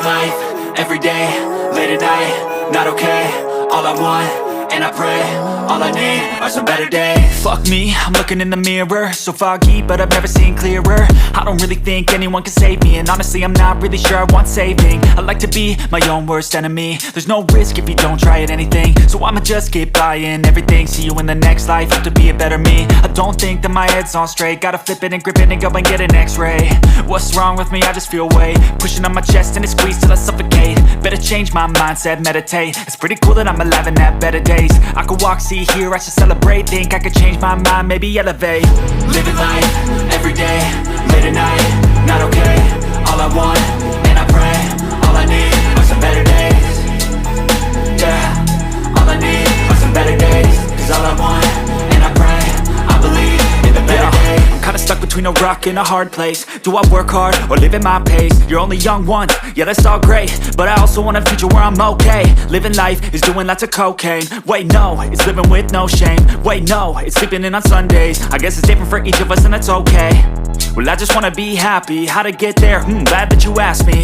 life, everyday, late at night, not okay. All I want, and I pray, all I need are some better days. Fuck me, I'm looking in the mirror, so foggy, but I've never seen clearer. I don't really think anyone can save me, and honestly I'm not really sure I want saving. I like to be my own worst enemy. There's no risk if you don't try at anything, so I'ma just keep buying everything. See you in the next life, have to be a better me. I don't think that my head's on straight, gotta flip it and grip it and go and get an x-ray. What's wrong with me? I just feel weight pushing on my chest and it squeezes till I suffocate. Better change my mindset, meditate. It's pretty cool that I'm alive and have better days. I could walk, see, hear, I should celebrate. Think I could change my mind, maybe elevate. Living life, everyday, late at night, not okay. All I want, and I pray, all I need are some better days. Yeah, all I need are some better days. Cause all I want, and I pray, I believe in the better days. I'm kinda stuck between a rock and a hard place. Do I work hard or live at my pace? You're only young once, yeah that's all great, but I also want a future where I'm okay. Living life is doing lots of cocaine. Wait no, it's living with no shame. Wait no, it's sleeping in on Sundays. I guess it's different for each of us and that's okay. Well I just wanna be happy, how to get there? Glad that you asked me.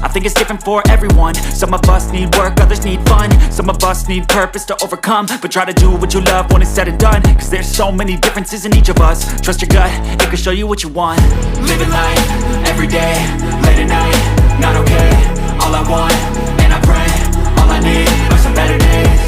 I think it's different for everyone. Some of us need work, others need fun. Some of us need purpose to overcome. But try to do what you love when it's said and done, cause there's so many differences in each of us. Trust your gut, it can show you what you want. Living life, everyday, late at night, not okay. All I want, and I pray, all I need are some better days.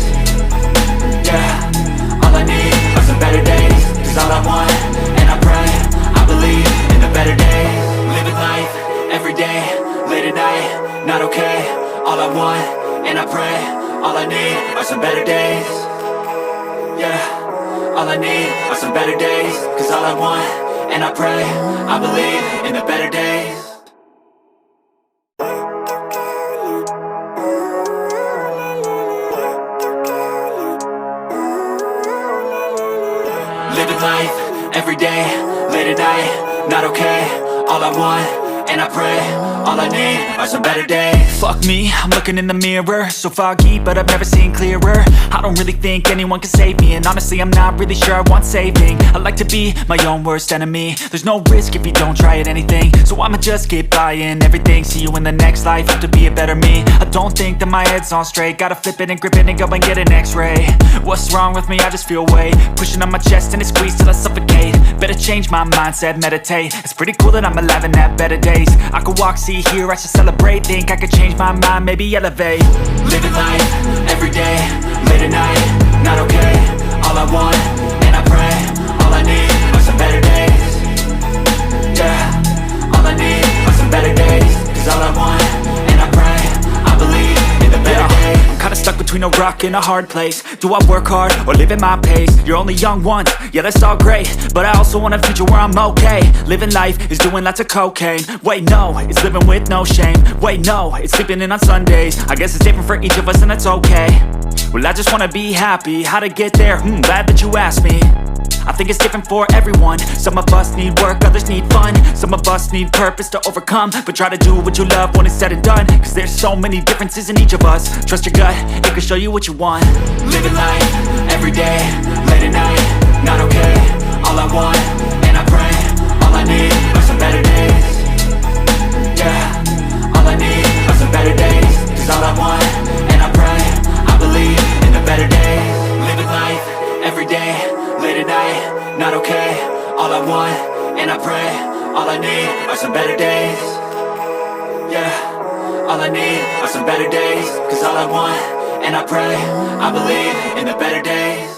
Yeah, all I need are some better days. Cause all I want, and I pray, I believe in the better days. Living life, everyday, late at night, not okay. All I want, and I pray, all I need are some better days. Yeah, all I need are some better days. Cause all I want, and I pray, I believe in the better days. Living life, everyday, late at night, not okay. All I want, and I pray, all I need are some better days. Fuck me, I'm looking in the mirror, so foggy, but I've never seen clearer. I don't really think anyone can save me, and honestly I'm not really sure I want saving. I like to be my own worst enemy. There's no risk if you don't try at anything, so I'ma just keep buying everything. See you in the next life, have to be a better me. I don't think that my head's on straight, gotta flip it and grip it and go and get an x-ray. What's wrong with me? I just feel weight pushing on my chest and it squeezes till I suffocate. Better change my mindset, meditate. It's pretty cool that I'm alive and have better days. I could walk, see, hear, I should celebrate. Think I could change my mind, maybe elevate. Living life, everyday, late at night, not okay. All I want, and I pray, all I need are some better days. Yeah, all I need are some better days. Cause all I want, and I pray, I believe in the better days. I'm kinda stuck between a rock and a hard place. Do I work hard or live at my pace? You're only young once, yeah that's all great, but I also want a future where I'm okay. Living life is doing lots of cocaine. Wait no, it's living with no shame. Wait no, it's sleeping in on Sundays. I guess it's different for each of us and that's okay. Well I just wanna be happy, how to get there? Glad that you asked me. I think it's different for everyone. Some of us need work, others need fun. Some of us need purpose to overcome. But try to do what you love when it's said and done, cause there's so many differences in each of us. Trust your gut, it can show you what you want. Living life, everyday, late at night, not okay. All I want, and I pray, all I need are some better days. Yeah, all I need are some better days. Cause all I want, and I pray, I believe in the better days. Living life, everyday, late at night, not okay. All I want, and I pray, all I need are some better days. Yeah, all I need are some better days. Cause all I want, and I pray, I believe in the better days.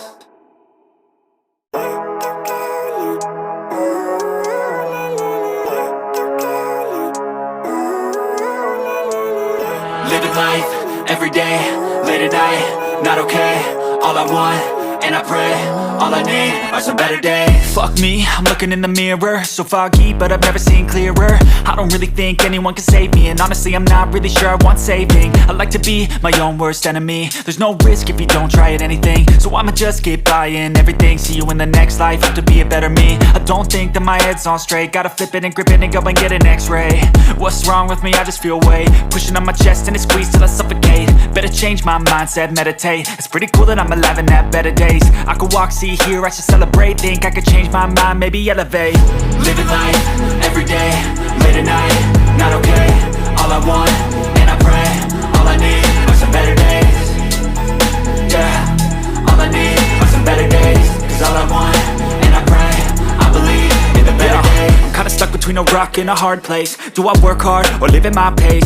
Living life, everyday, late at night, not okay. All I want, and I pray, all I need are some better days. Fuck me, I'm looking in the mirror, so foggy, but I've never seen clearer. I don't really think anyone can save me, and honestly I'm not really sure I want saving. I like to be my own worst enemy. There's no risk if you don't try at anything, so I'ma just keep buying everything. See you in the next life, have to be a better me. I don't think that my head's on straight, gotta flip it and grip it and go and get an x-ray. What's wrong with me? I just feel weight pushing on my chest and it squeezes till I suffocate. Better change my mindset, meditate. It's pretty cool that I'm alive and have better days. I could walk, see, hear, I should celebrate. Think I could change my mind, maybe elevate. Living life, everyday, late at night, not okay. All I want, and I between a rock and a hard place. Do I work hard or live at my pace?